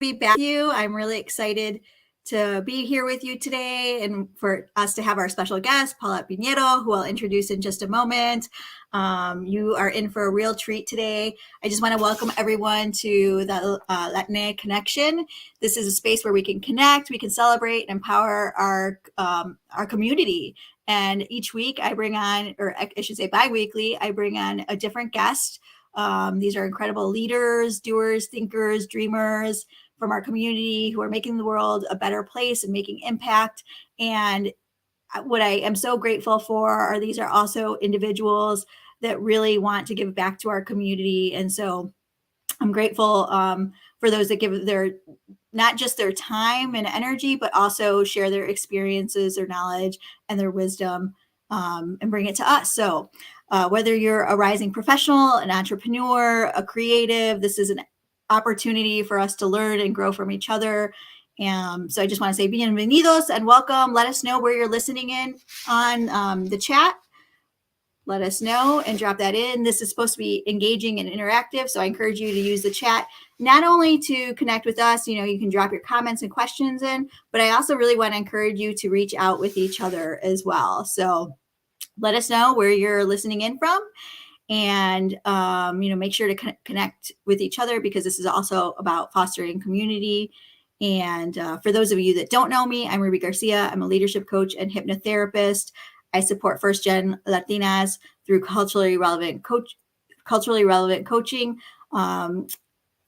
be back with you. I'm really excited to be here with you today and for us to have our special guest, Paulette Pinheiro, who I'll introduce in just a moment. You are in for a real treat today. I just want to welcome everyone to the Latina Connection. This is a space where we can connect, we can celebrate, and empower our community. And each week I bring on, or I should say bi-weekly, I bring on a different guest. These are incredible leaders, doers, thinkers, dreamers from our community who are making the world a better place and making impact. And what I am so grateful for are these are also individuals that really want to give back to our community. And so I'm grateful for those that give their not just their time and energy, but also share their experiences, their knowledge, and their wisdom and bring it to us. So whether you're a rising professional, an entrepreneur, a creative, this is an opportunity for us to learn and grow from each other. So I just want to say bienvenidos and welcome. Let us know where you're listening in on the chat. Let us know and drop that in. This is supposed to be engaging and interactive, so I encourage you to use the chat not only to connect with us, you can drop your comments and questions in, but I also really want to encourage you to reach out with each other as well. So let us know where you're listening in from, and make sure to connect with each other, because this is also about fostering community. And for those of you that don't know me, I'm Ruby Garcia. I'm a leadership coach and hypnotherapist. I support first-gen Latinas through culturally relevant coaching,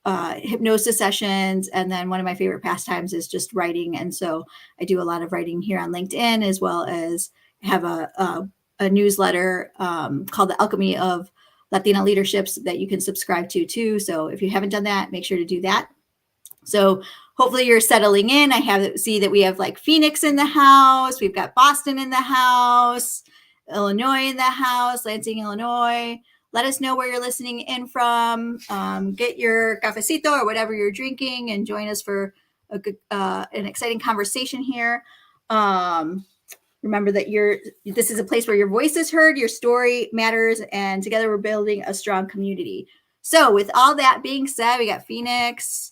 hypnosis sessions, and then one of my favorite pastimes is just writing. And so I do a lot of writing here on LinkedIn, as well as have a newsletter called The Alchemy of Latina Leaderships that you can subscribe to too. So if you haven't done that, make sure to do that. So hopefully you're settling in. I see that we have like Phoenix in the house. We've got Boston in the house, Illinois in the house, Lansing, Illinois. Let us know where you're listening in from. Get your cafecito or whatever you're drinking and join us for an exciting conversation here. Remember that this is a place where your voice is heard, your story matters, and together we're building a strong community. So with all that being said, we got Phoenix.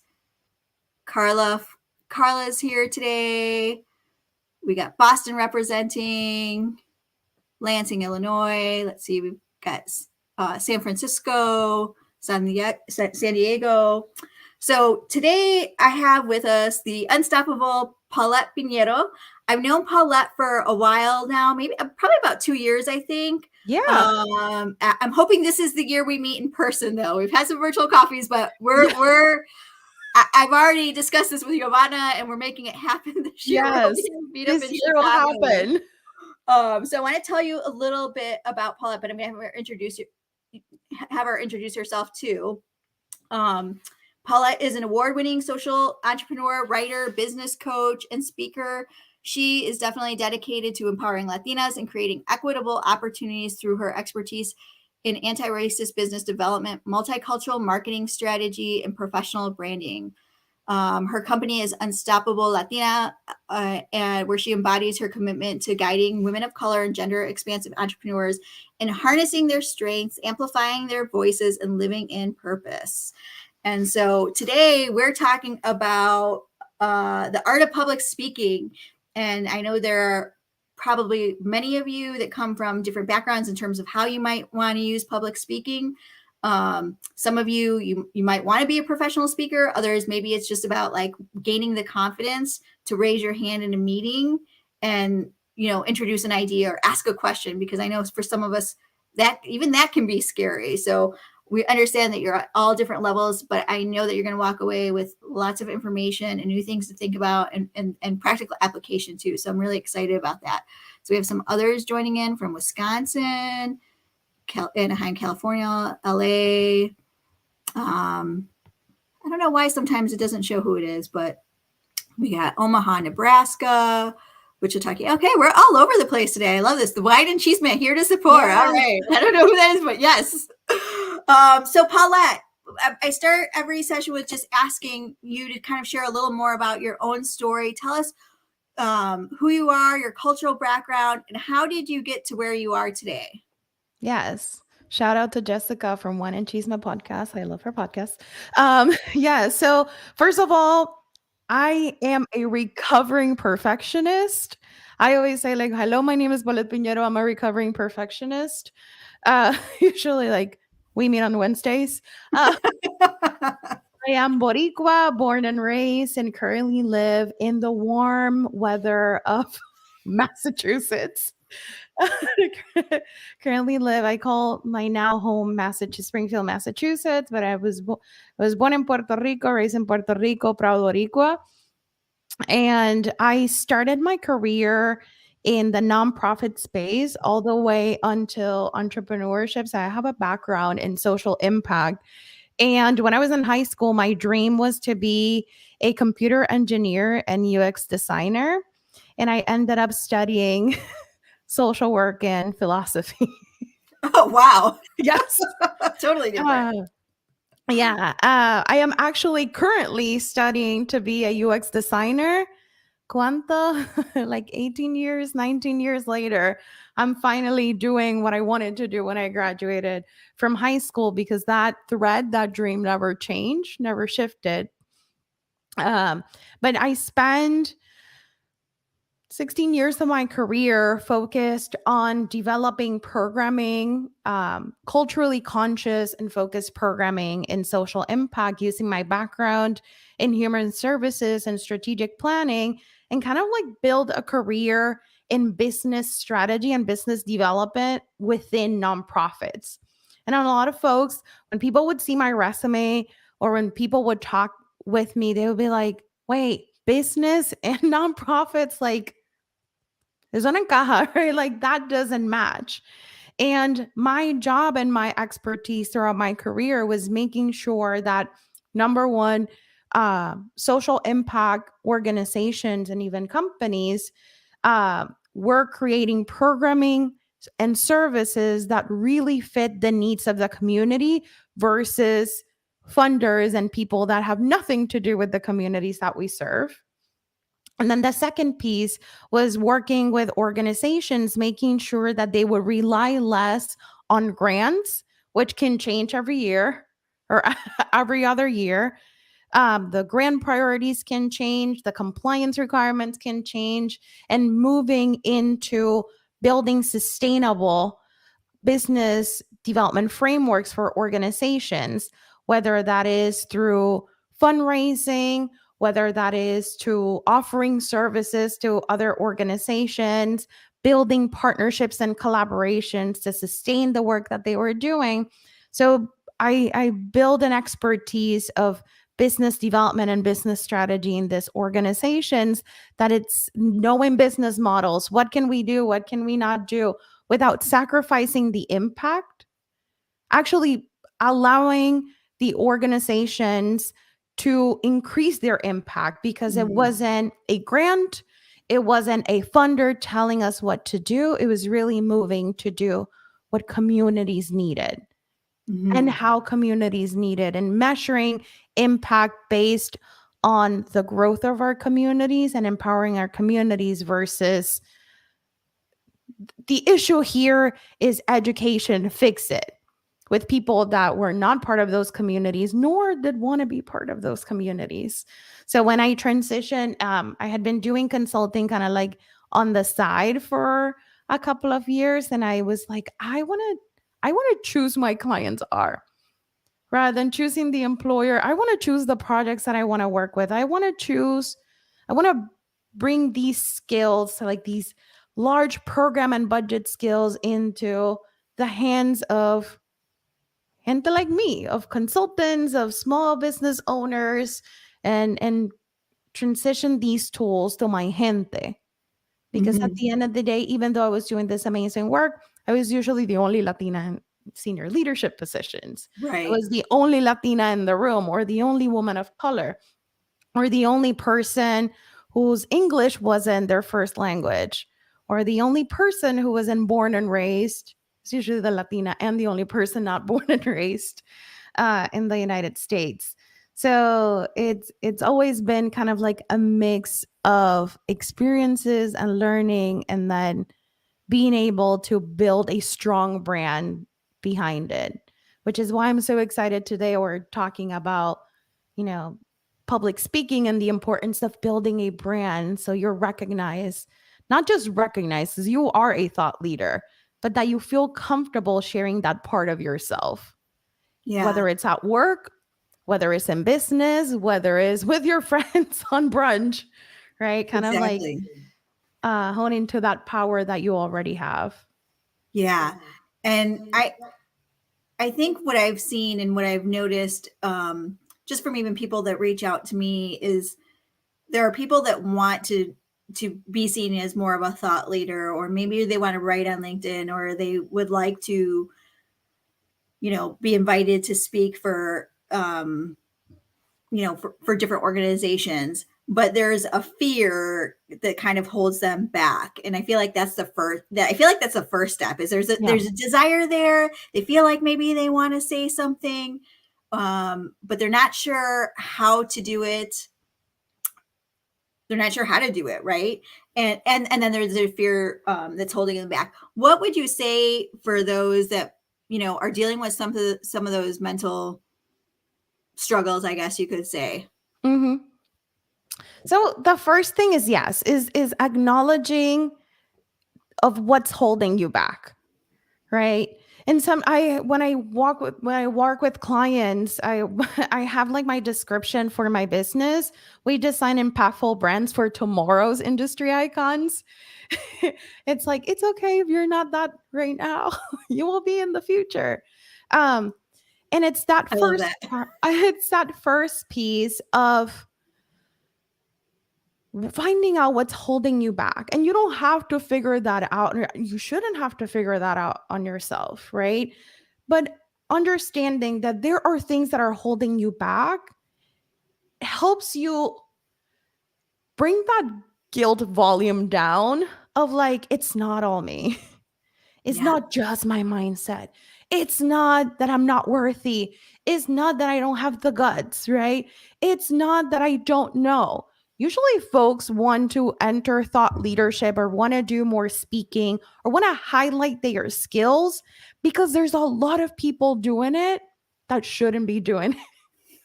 Carla's here today. We got Boston representing, Lansing, Illinois. Let's see, we've got San Francisco, San Diego. So today I have with us the unstoppable Paulette Pinheiro. I've known Paulette for a while now, probably about 2 years, I think. Yeah. I'm hoping this is the year we meet in person, though. We've had some virtual coffees, but I've already discussed this with Giovanna, and we're making it happen this year. Yes, this year will happen. So I want to tell you a little bit about Paulette, but I'm going to have her introduce herself too. Paulette is an award-winning social entrepreneur, writer, business coach, and speaker. She is definitely dedicated to empowering Latinas and creating equitable opportunities through her expertise in anti-racist business development, multicultural marketing strategy, and professional branding. Her company is Unstoppable Latina, and where she embodies her commitment to guiding women of color and gender-expansive entrepreneurs in harnessing their strengths, amplifying their voices, and living in purpose. And so today we're talking about the art of public speaking. And I know there are probably many of you that come from different backgrounds in terms of how you might want to use public speaking. Some of you might want to be a professional speaker. Others, maybe it's just about like gaining the confidence to raise your hand in a meeting and, introduce an idea or ask a question, because I know for some of us that can be scary. So we understand that you're at all different levels, but I know that you're going to walk away with lots of information and new things to think about and practical application too. So I'm really excited about that. So we have some others joining in from Wisconsin, Anaheim, California, LA. I don't know why sometimes it doesn't show who it is, but we got Omaha, Nebraska, Wichita. Okay, we're all over the place today. I love this. The Wine and Cheese Man here to support. Yeah. All right. I don't know who that is, but yes. So Paulette, I start every session with just asking you to kind of share a little more about your own story. Tell us who you are, your cultural background, and how did you get to where you are today? Yes, Shout out to Jessica from One and Cheese My podcast. I love her podcast. Yeah. So first of all, I am a recovering perfectionist. I always say like, "Hello, my name is Bolet Pinheiro. I'm a recovering perfectionist." Usually, like we meet on Wednesdays. Uh, I am Boricua, born and raised, and currently live in the warm weather of Massachusetts. Currently live, I call my now home Massachusetts, Springfield, Massachusetts, but I was born in Puerto Rico, raised in Puerto Rico, proud Boricua. And I started my career in the nonprofit space all the way until entrepreneurship. So I have a background in social impact. And when I was in high school, my dream was to be a computer engineer and UX designer. And I ended up studying social work and philosophy. Oh, wow. Yes. Totally different. Yeah. I am actually currently studying to be a UX designer. ¿Cuánto? Like 18 years, 19 years later, I'm finally doing what I wanted to do when I graduated from high school because that thread, that dream never changed, never shifted. But I spent 16 years of my career focused on developing programming, culturally conscious and focused programming in social impact, using my background in human services and strategic planning, and kind of like build a career in business strategy and business development within nonprofits. And a lot of folks, when people would see my resume or when people would talk with me, they would be like, wait, business and nonprofits, like, eso no encaja, right? Like that doesn't match. And my job and my expertise throughout my career was making sure that number one, social impact organizations and even companies were creating programming and services that really fit the needs of the community versus funders and people that have nothing to do with the communities that we serve. And then the second piece was working with organizations, making sure that they would rely less on grants, which can change every year or every other year. The grant priorities can change, the compliance requirements can change, and moving into building sustainable business development frameworks for organizations, whether that is through fundraising, whether that is to offering services to other organizations, building partnerships and collaborations to sustain the work that they were doing. So I build an expertise of business development and business strategy in these organizations, that it's knowing business models. What can we do? What can we not do? Without sacrificing the impact, actually allowing the organizations to increase their impact because it wasn't a grant, it wasn't a funder telling us what to do. It was really moving to do what communities needed and how communities needed, and measuring impact based on the growth of our communities and empowering our communities versus the issue here is education, fix it, with people that were not part of those communities, nor did want to be part of those communities. So when I transitioned, I had been doing consulting kind of like on the side for a couple of years. And I was like, I want to choose my clients are rather than choosing the employer. I want to choose the projects that I want to work with. I want to bring these skills, so like these large program and budget skills, into the hands of gente like me, of consultants, of small business owners, and transition these tools to my gente. Because at the end of the day, even though I was doing this amazing work, I was usually the only Latina in senior leadership positions. I Right. was the only Latina in the room, or the only woman of color, or the only person whose English wasn't their first language, or the only person who wasn't born and raised. It's usually the Latina and the only person not born and raised in the United States. So it's always been kind of like a mix of experiences and learning, and then being able to build a strong brand behind it, which is why I'm so excited today. We're talking about, you know, public speaking and the importance of building a brand so you're recognized, not just recognized as you are a thought leader, but that you feel comfortable sharing that part of yourself, Yeah, whether it's at work, whether it's in business, whether it's with your friends on brunch, right? Kind of like exactly. honing to that power that you already have. Yeah. And I think what I've seen and what I've noticed, just from even people that reach out to me, is there are people that want to be seen as more of a thought leader, or maybe they want to write on LinkedIn, or they would like to, be invited to speak for, for different organizations. But there's a fear that kind of holds them back, and I feel like that's the first. That I feel like that's the first step. Is Yeah. there's a desire there. They feel like maybe they want to say something, but they're not sure how to do it. They're not sure how to do it, right? And then there's a fear, that's holding them back. What would you say for those that are dealing with some of those mental struggles, I guess you could say? Hmm. So the first thing is yes, is acknowledging of what's holding you back, right? And some I when I work with clients, I I have like my description for my business. We design impactful brands for tomorrow's industry icons. It's like it's okay if you're not that right now. You will be in the future. Um and it's that I love first that. part, it's that first piece of finding out what's holding you back. And you don't have to figure that out. You shouldn't have to figure that out on yourself, right? But understanding that there are things that are holding you back helps you bring that guilt volume down of like, it's not all me. It's Yeah. not just my mindset. It's not that I'm not worthy. It's not that I don't have the guts, right? It's not that I don't know. Usually, folks want to enter thought leadership or want to do more speaking or want to highlight their skills because there's a lot of people doing it that shouldn't be doing it.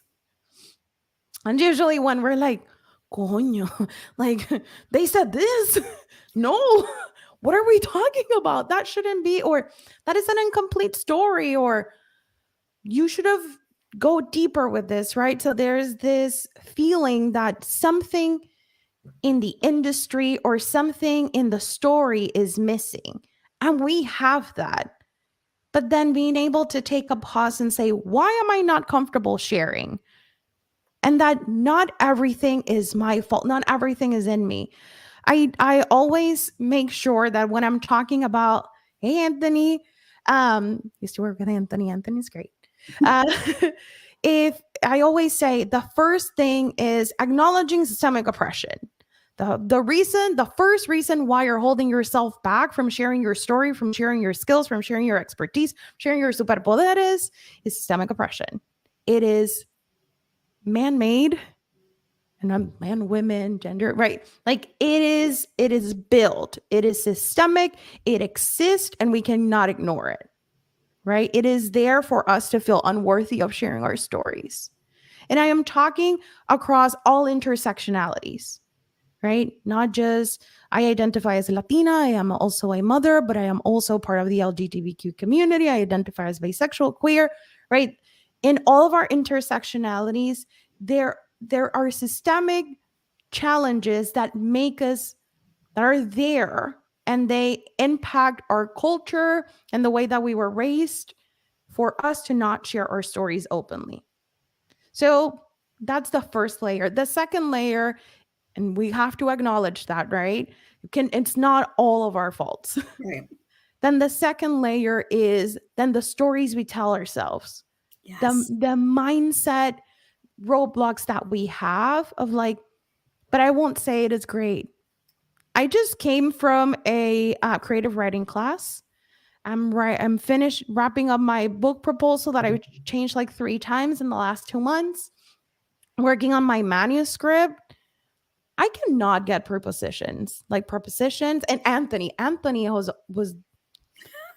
And usually, when we're like, coño, like they said this, no, what are we talking about? That shouldn't be, or that is an incomplete story, or you should have go deeper with this, right? So there's this feeling that something in the industry or something in the story is missing. And we have that. But then being able to take a pause and say, why am I not comfortable sharing? And that not everything is my fault. Not everything is in me. I always make sure that when I'm talking about, hey Anthony, used to work with Anthony. Anthony's great. Uh, if I always say the first thing is acknowledging systemic oppression. The first reason why you're holding yourself back from sharing your story, from sharing your skills, from sharing your expertise, sharing your superpoderes is systemic oppression. It is man-made and man, women, gender, right? Like it is built, it is systemic, it exists, and we cannot ignore it, right? It is there for us to feel unworthy of sharing our stories. And I am talking across all intersectionalities, right? Not just I identify as Latina, I am also a mother, but I am also part of the LGBTQ community. I identify as bisexual, queer, right? In all of our intersectionalities, there are systemic challenges that make us that are there and they impact our culture and the way that we were raised for us to not share our stories openly. So that's the first layer. The second layer, and we have to acknowledge that, right? It's not all of our faults. Right. Then the second layer is then the stories we tell ourselves. Yes. The mindset roadblocks that we have of like, but I won't say it is great. I just came from a creative writing class. I'm finished wrapping up my book proposal that I changed like 3 times in the last 2 months. Working on my manuscript. I cannot get prepositions. And Anthony was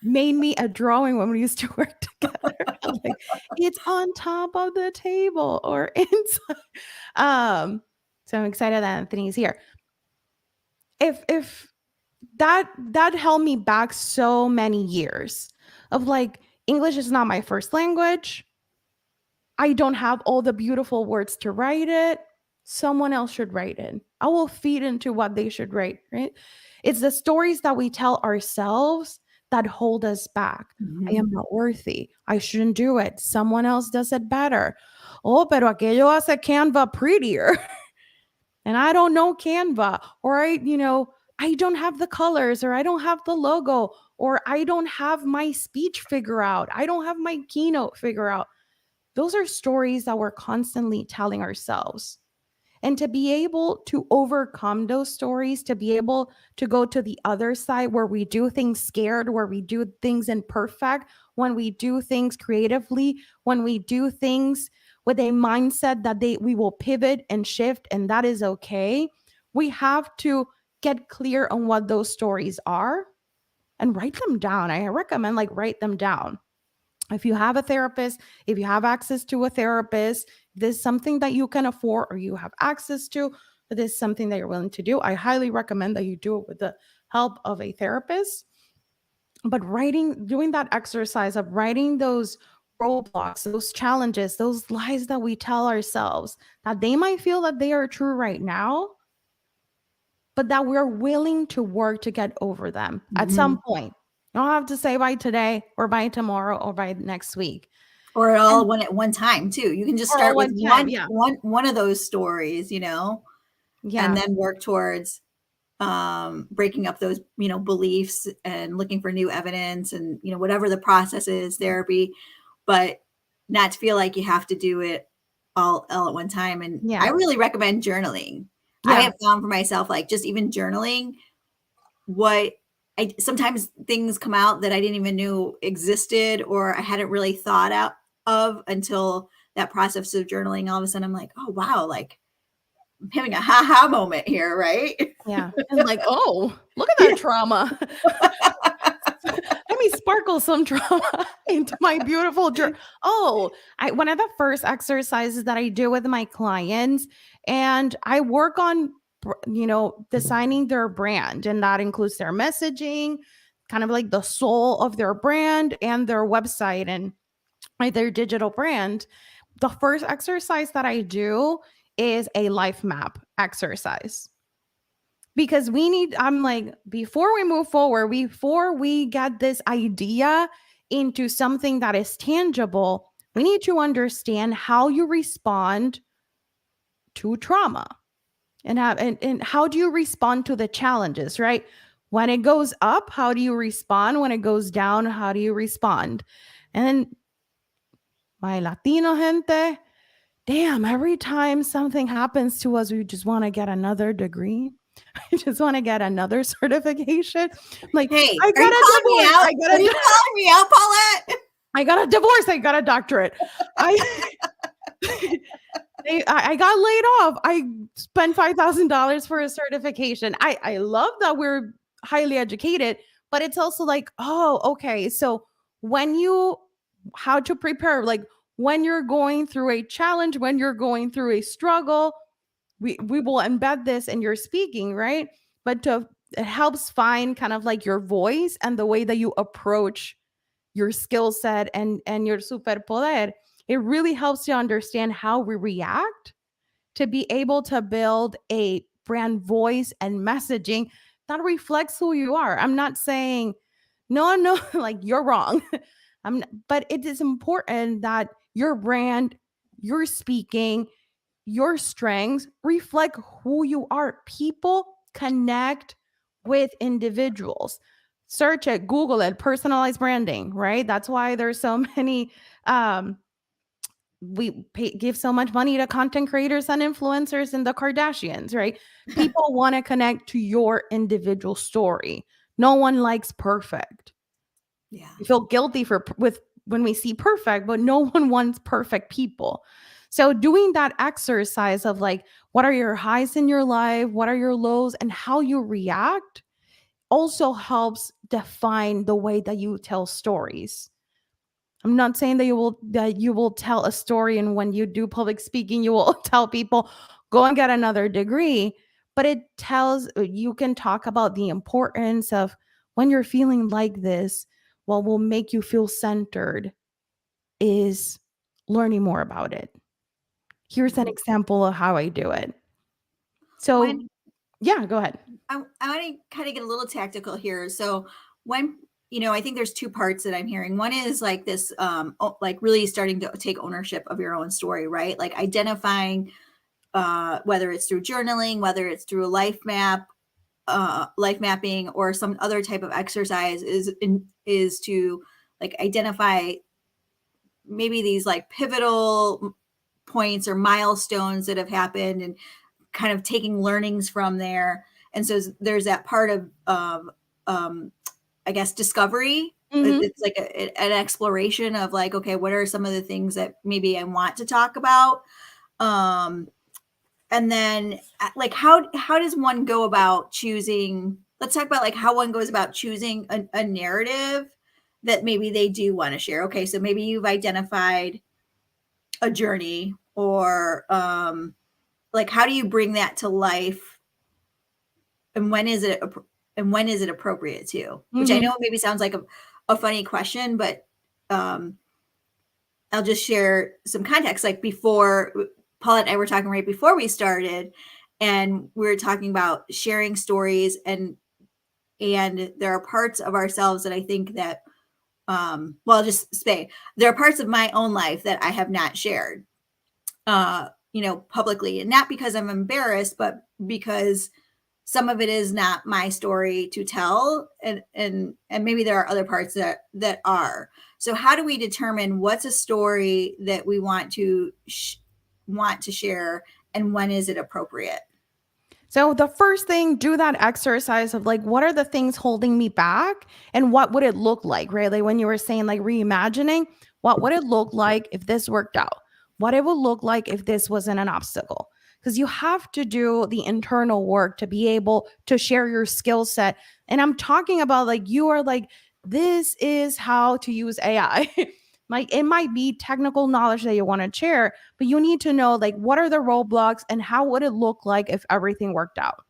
made me a drawing when we used to work together. I'm like, it's on top of the table or inside. So I'm excited that Anthony's here. If that held me back so many years of like, English is not my first language. I don't have all the beautiful words to write it. Someone else should write it. I will feed into what they should write, right? It's the stories that we tell ourselves that hold us back. I am not worthy. I shouldn't do it. Someone else does it better. Oh, pero aquello hace Canva prettier. And I don't know Canva, or I don't have the colors, or I don't have the logo, or I don't have my speech figure out. I don't have my keynote figure out. Those are stories that we're constantly telling ourselves. And to be able to overcome those stories, to be able to go to the other side where we do things scared, where we do things imperfect, when we do things creatively, when we do things with a mindset that we will pivot and shift, and that is okay. We have to get clear on what those stories are and write them down. I recommend write them down. If you have a therapist, if you have access to a therapist, this is something that you can afford or you have access to, this is something that you're willing to do, I highly recommend that you do it with the help of a therapist. But doing that exercise of writing those roadblocks, those challenges, those lies that we tell ourselves that they might feel that they are true right now, but that we're willing to work to get over them at some point. You don't have to say by today or by tomorrow or by next week. Or all at one time too. You can just start with one of those stories, Yeah. And then work towards breaking up those, beliefs and looking for new evidence and, whatever the process is, therapy, but not to feel like you have to do it all at one time. And I really recommend journaling. Yeah. I have found for myself, just even journaling, sometimes things come out that I didn't even know existed or I hadn't really thought out of until that process of journaling. All of a sudden I'm like, oh wow, I'm having a ha-ha moment here, right? Yeah. And oh, look at that trauma. Let me sparkle some trauma into my beautiful journal. One of the first exercises that I do with my clients, and I work on designing their brand, and that includes their messaging, kind of like the soul of their brand and their website and their digital brand. The first exercise that I do is a life map exercise. Because I'm like, before we move forward, before we get this idea into something that is tangible, we need to understand how you respond to trauma and how do you respond to the challenges, right? When it goes up, how do you respond? When it goes down, how do you respond? And then my Latino gente, damn, every time something happens to us, we just want to get another degree. I just want to get another certification. Hey, are you calling me out, Paulette? I got a divorce. I got a doctorate. I got laid off. I spent $5,000 for a certification. I love that we're highly educated, but it's also okay. So how to prepare, when you're going through a challenge, when you're going through a struggle, we will embed this in your speaking, right? But it helps find kind of your voice and the way that you approach your skill set and your superpoder. It really helps you understand how we react to be able to build a brand voice and messaging that reflects who you are. I'm not saying, no, you're wrong. But it is important that your brand, your speaking, your strengths reflect who you are. People connect with individuals. Search it, Google it, personalized branding, right? That's why there's so many, give so much money to content creators and influencers and the Kardashians, right? People want to connect to your individual story. No one likes perfect. Yeah. We feel guilty when we see perfect, but no one wants perfect people. So doing that exercise of what are your highs in your life? What are your lows and how you react also helps define the way that you tell stories. I'm not saying that you will tell a story and when you do public speaking you will tell people go and get another degree, but it tells you can talk about the importance of when you're feeling like this, what will make you feel centered is learning more about it. Here's an example of how I do it. So, When yeah, go ahead. I want to kind of get a little tactical here. So when, I think there's two parts that I'm hearing. One is like this, like really starting to take ownership of your own story, right? Like identifying, whether it's through journaling, whether it's through a life mapping, or some other type of exercise is to like identify maybe these like pivotal points or milestones that have happened, and kind of taking learnings from there. And so there's that part of I guess discovery. Mhm. It's like an exploration of like, okay, what are some of the things that maybe I want to talk about? Um, and then like how does one go about choosing? Let's talk about like how one goes about choosing a narrative that maybe they do want to share. Okay, so maybe you've identified a journey, or like how do you bring that to life, and when is it appropriate to? Which I Mhm. know maybe sounds like a funny question, but um, I'll just share some context. Like before, Paula and I were talking right before we started, and we were talking about sharing stories, and there are parts of ourselves that I think that well, I'll just say there are parts of my own life that I have not shared, publicly, and not because I'm embarrassed, but because some of it is not my story to tell, and maybe there are other parts that are. So how do we determine what's a story that we want to share, and when is it appropriate? So the first thing, do that exercise of like, what are the things holding me back and what would it look like, right? Like when you were saying like reimagining, what would it look like if this worked out? What it would look like if this wasn't an obstacle? Because you have to do the internal work to be able to share your skill set. And I'm talking about like, you are like, this is how to use AI. Like it might be technical knowledge that you want to share, but you need to know like what are the roadblocks and how would it look like if everything worked out.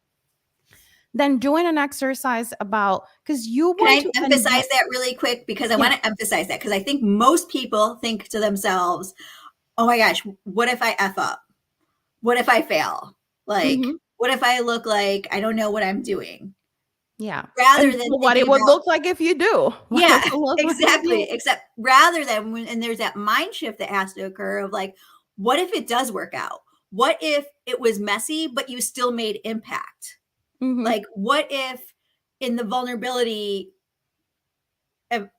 Then doing an exercise about because you Can want I to emphasize that really quick? Because I yeah. want to emphasize that, because I think most people think to themselves, oh my gosh, what if I F up? What if I fail? Like, Mhm. what if I look like I don't know what I'm doing? Yeah. Rather And than what thinking it would about, look like if you do. What it yeah, would look like if exactly. you Except rather than and there's that mind shift that has to occur of like, what if it does work out? What if it was messy, but you still made impact? Mhm. Like, what if in the vulnerability of,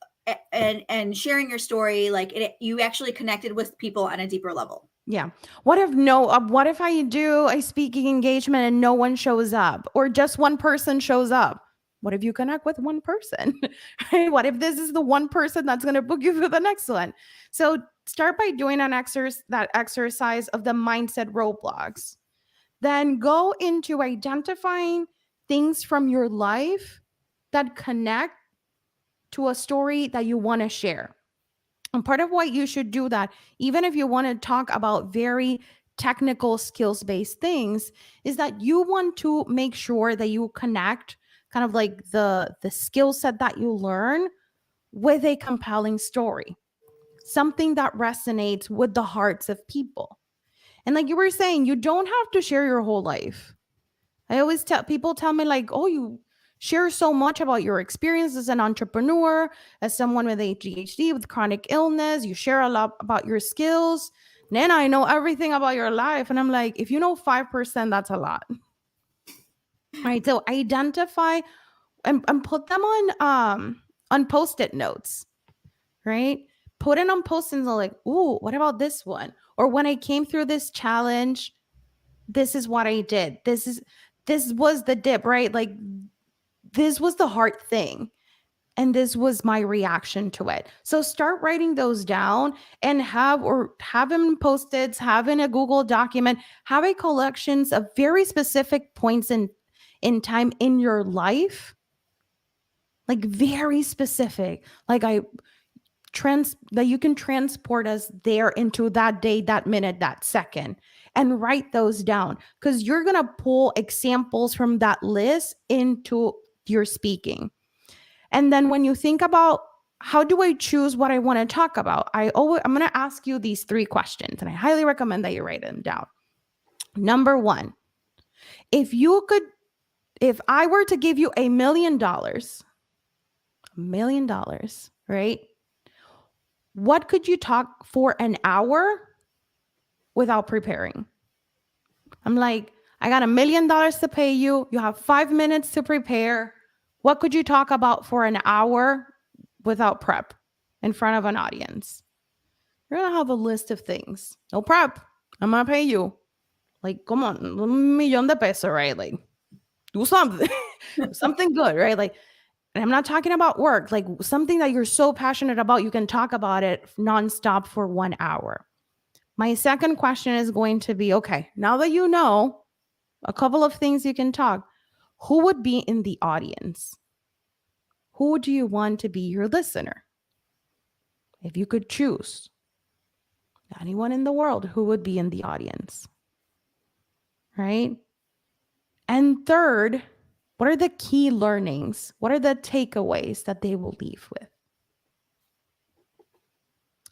and sharing your story, like you actually connected with people on a deeper level? Yeah. What if I do a speaking engagement and no one shows up or just one person shows up? What if you connect with one person? Right? What if this is the one person that's going to book you for the next one? So start by doing that exercise of the mindset roadblocks. Then go into identifying things from your life that connect to a story that you want to share. And part of why you should do that, even if you want to talk about very technical skills based things, is that you want to make sure that you connect kind of like the skill set that you learn with a compelling story, something that resonates with the hearts of people. And like you were saying, you don't have to share your whole life. I always tell me like, "Oh, you share so much about your experience as an entrepreneur, as someone with ADHD with chronic illness, you share a lot about your skills. Then I know everything about your life." And I'm like, "If you know 5%, that's a lot." Right? So identify and put them on post-it notes, right? Put it on post-its like, "Ooh, what about this one?" Or when I came through this challenge, this is what I did. This was the dip, right? Like this was the hard thing. And this was my reaction to it. So start writing those down and have them in post-its, have in a Google document, have a collections of very specific points in time in your life like very specific, like that you can transport us there into that day, that minute, that second, and write those down, because you're going to pull examples from that list into your speaking. And then when you think about how do I choose what I want to talk about, I'm going to ask you these 3 questions, and I highly recommend that you write them down. Number 1, if I were to give you $1 million, right? What could you talk for an hour without preparing? I'm like, I got $1 million to pay you. You have 5 minutes to prepare. What could you talk about for an hour without prep in front of an audience? You're going to have a list of things. No prep. I'm going to pay you. Like, come on, $1 million pesos, right? Like, do something. Something good, right? Like, and I'm not talking about work, like something that you're so passionate about, you can talk about it nonstop for 1 hour. My second question is going to be, okay, now that you know a couple of things you can talk, who would be in the audience? Who do you want to be your listener? If you could choose anyone in the world, who would be in the audience? Right? And third, what are the key learnings? What are the takeaways that they will leave with?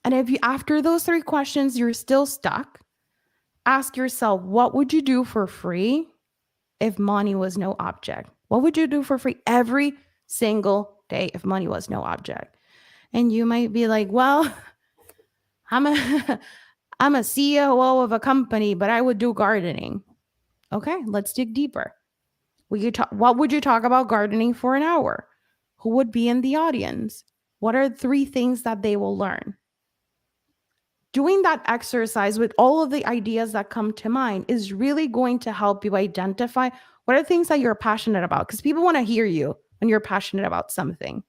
And if you, after those 3 questions, you're still stuck, ask yourself, what would you do for free if money was no object? What would you do for free every single day if money was no object? And you might be like, well, I'm a I'm a CEO of a company, but I would do gardening. Okay, let's dig deeper. What would you talk about gardening for an hour? Who would be in the audience? What are 3 things that they will learn? Doing that exercise with all of the ideas that come to mind is really going to help you identify what are things that you're passionate about, because people want to hear you when you're passionate about something.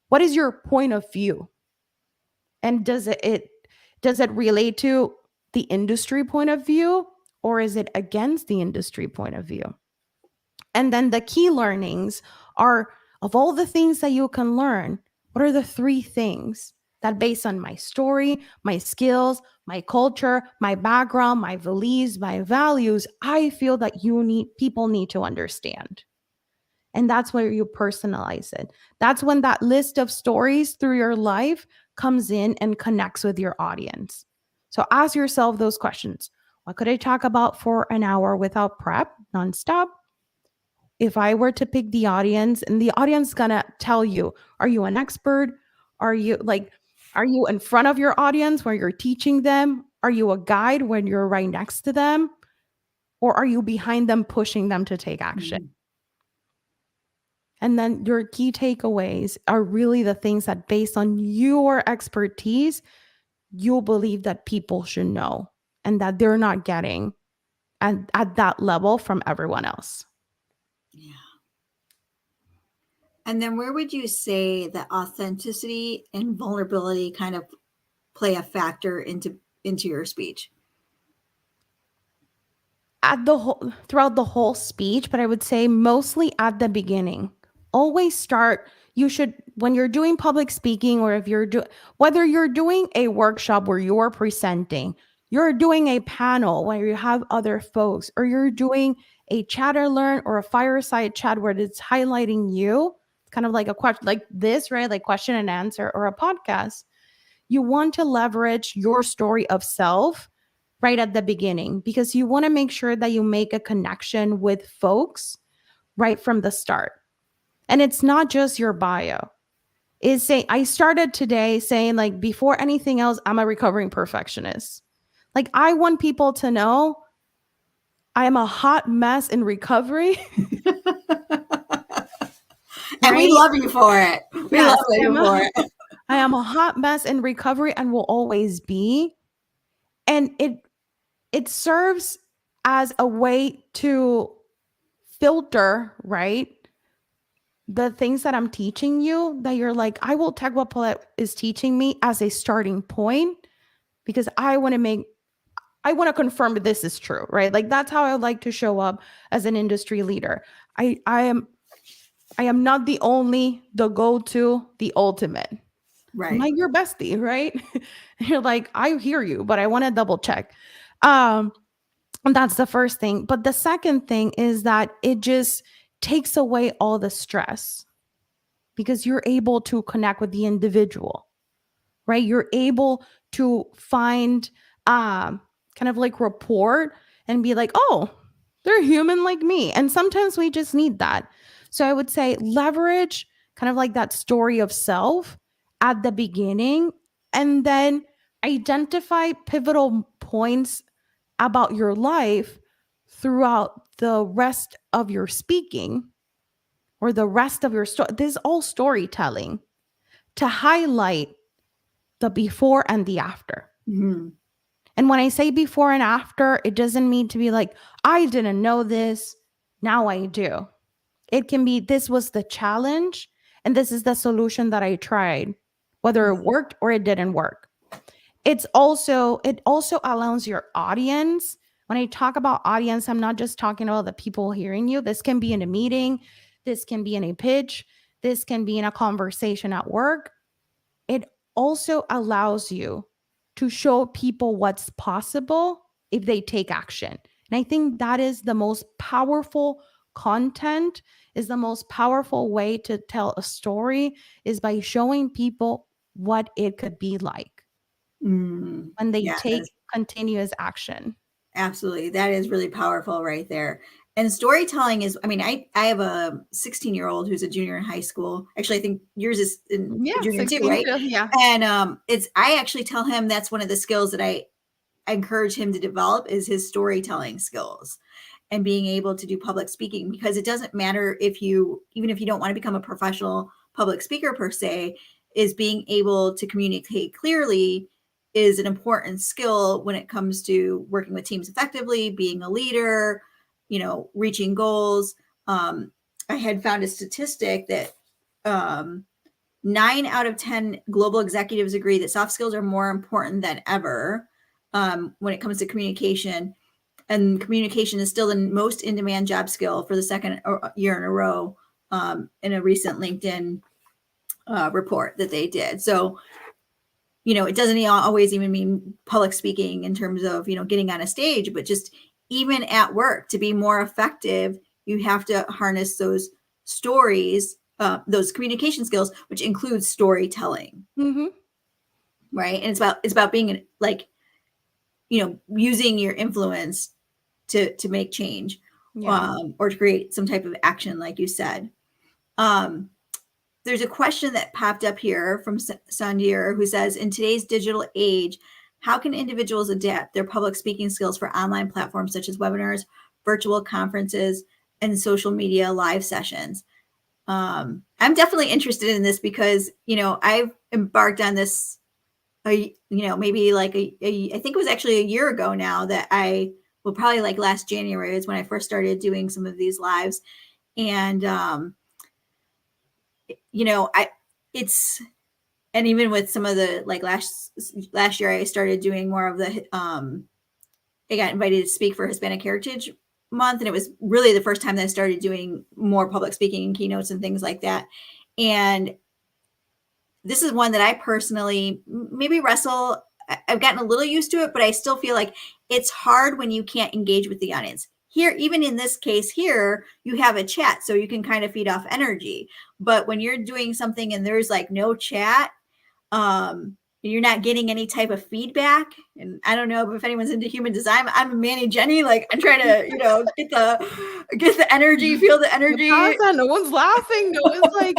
What is your point of view? And does it relate to the industry point of view, or is it against the industry point of view? And then the key learnings are, of all the things that you can learn, what are the 3 things that, based on my story, my skills, my culture, my background, my beliefs, my values, I feel that people need to understand? And that's where you personalize it. That's when that list of stories through your life comes in and connects with your audience. So ask yourself those questions. What could I talk about for an hour without prep, nonstop? If I were to pick the audience, and the audience is gonna tell you, are you an expert? Are you in front of your audience where you're teaching them? Are you a guide when you're right next to them? Or are you behind them, pushing them to take action? Mm-hmm. And then your key takeaways are really the things that, based on your expertise, you'll believe that people should know and that they're not getting at that level from everyone else. Yeah. And then where would you say that authenticity and vulnerability kind of play a factor into your speech? Throughout the whole speech, but I would say mostly at the beginning. Always start. When you're doing public speaking, or if whether you're doing a workshop where you're presenting, you're doing a panel where you have other folks, or you're doing a chat or learn or a fireside chat where it's highlighting you. It's kind of like a question like this, right? Like question and answer, or a podcast. You want to leverage your story of self right at the beginning, because you want to make sure that you make a connection with folks right from the start. And it's not just your bio. Is saying, I started today saying, like, before anything else, I'm a recovering perfectionist. Like, I want people to know I am a hot mess in recovery. And we love you for it. We love you for it. I am a hot mess in recovery and will always be. And it serves as a way to filter, right, the things that I'm teaching you, that you're like, I will take what Paulette is teaching me as a starting point, because I want to confirm that this is true, right? Like, that's how I would like to show up as an industry leader. I I am not the only, the go-to, the ultimate. I'm Right. like your bestie, right? You're like, I hear you, but I want to double check. Um, and that's the first thing. But the second thing is that it just takes away all the stress because you're able to connect with the individual, right? You're able to find kind of like rapport and be like, oh, they're human like me. And sometimes we just need that. So I would say leverage kind of like that story of self at the beginning and then identify pivotal points about your life throughout the rest of your speaking or the rest of your story. This is all storytelling to highlight the before and the after. Mhm. And when I say before and after, it doesn't mean to be like, I didn't know this. Now I do. It can be, this was the challenge and this is the solution that I tried, whether it worked or it didn't work. It also allows your audience. When I talk about audience, I'm not just talking about the people hearing you. This can be in a meeting. This can be in a pitch. This can be in a conversation at work. It also allows you to show people what's possible if they take action. And I think that is the most powerful content, is the most powerful way to tell a story, is by showing people what it could be like when they Yeah, take continuous action. absolutely. That is really powerful right there. And storytelling is, I mean, I have a 16-year-old who's a junior in high school. Actually, I think yours is in Yeah, junior too, 16 right? too. Yeah. And I actually tell him that's one of the skills that I encourage him to develop is his storytelling skills and being able to do public speaking, because it doesn't matter if you, even if you don't want to become a professional public speaker per se, is being able to communicate clearly is an important skill when it comes to working with teams effectively, being a leader, reaching goals. I had found a statistic that 9 out of 10 global executives agree that soft skills are more important than ever when it comes to communication. And communication is still the most in-demand job skill for the second year in a row in a recent LinkedIn report that they did. So, it doesn't always even mean public speaking in terms of, getting on a stage, but just even at work, to be more effective, you have to harness those stories, those communication skills, which includes storytelling, Mm-hmm. right? And it's about being like, using your influence to make change, Yeah. or to create some type of action, like you said. There's a question that popped up here from Sandir, who says, in today's digital age, how can individuals adapt their public speaking skills for online platforms such as webinars, virtual conferences, and social media live sessions? I'm definitely interested in this because, I've embarked on this, maybe like I think it was actually a year ago now that probably like last January is when I first started doing some of these lives. And, it's, and even with some of the, like last year, I started doing more of the, I got invited to speak for Hispanic Heritage Month. And it was really the first time that I started doing more public speaking and keynotes and things like that. And this is one that I personally maybe wrestle. I've gotten a little used to it, but I still feel like it's hard when you can't engage with the audience. Here, even in this case here, you have a chat, so you can kind of feed off energy. But when you're doing something and there's like no chat, you're not getting any type of feedback. And I don't know if anyone's into human design. I'm a Manny Jenny. Like I'm trying to, get the energy, feel the energy. No one's laughing. No one's like,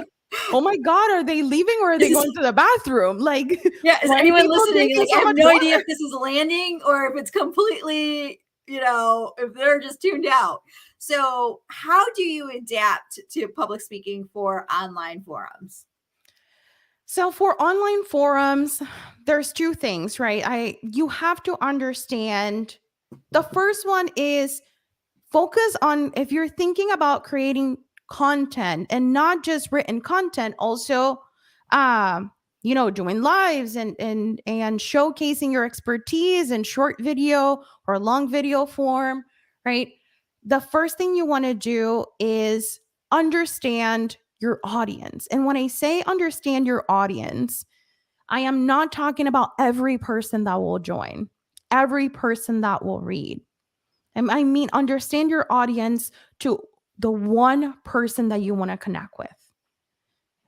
oh my God, are they leaving or are they going to the bathroom? Like, Yeah, is why are anyone people listening? drinking Like, so I have much no idea water? if this is landing or if it's completely, if they're just tuned out. So, how do you adapt to public speaking for online forums? So for online forums, there's two things, right? You have to understand. The first one is focus on, if you're thinking about creating content and not just written content, also doing lives and showcasing your expertise in short video or long video form, right? The first thing you want to do is understand your audience. And when I say understand your audience, I am not talking about every person that will join, every person that will read. And I mean, understand your audience to the one person that you want to connect with.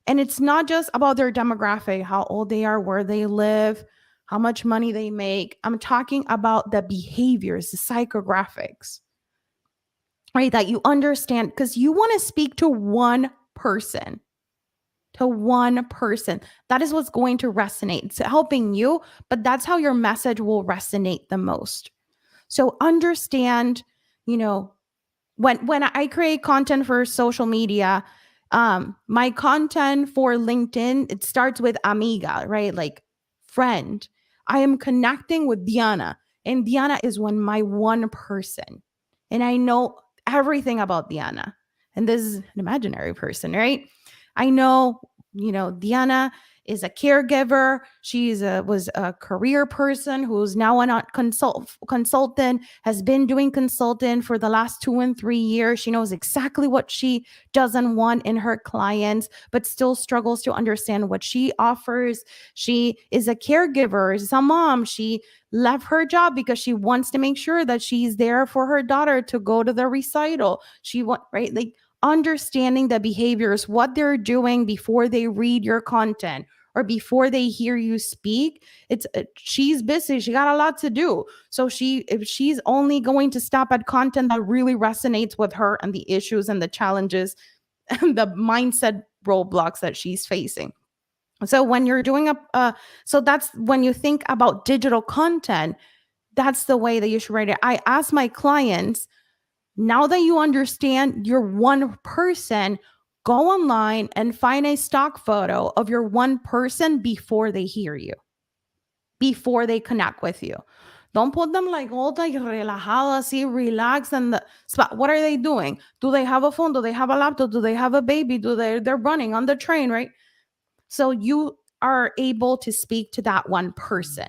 And it's not just about their demographic, how old they are, where they live, how much money they make. I'm talking about the behaviors, the psychographics, right? That you understand, because you want to speak to one person, to one person. That is what's going to resonate. It's helping you, but that's how your message will resonate the most. So understand, you know, when I create content for social media, my content for LinkedIn, it starts with amiga, right? Like friend. I am connecting with Diana, and Diana is my one person, and I know everything about Diana. And this is an imaginary person, right? I know, Diana is a caregiver. Was a career person who's now a consultant, has been doing consultant for the last 2 and 3 years. She knows exactly what she doesn't want in her clients, but still struggles to understand what she offers. She is a caregiver, is a mom. She left her job because she wants to make sure that she's there for her daughter to go to the recital. Right? Like, understanding the behaviors, what they're doing before they read your content or before they hear you speak. It's she's busy, she got a lot to do. So if she's only going to stop at content that really resonates with her and the issues and the challenges and the mindset roadblocks that she's facing. So when you're doing so that's when you think about digital content, that's the way that you should write it. I ask my clients, now that you understand you're one person, go online and find a stock photo of your one person before they hear you, before they connect with you. Don't put them like all like relajado, así, relax and the spot. What are they doing? Do they have a phone? Do they have a laptop? Do they have a baby? They're running on the train, right? So you are able to speak to that one person.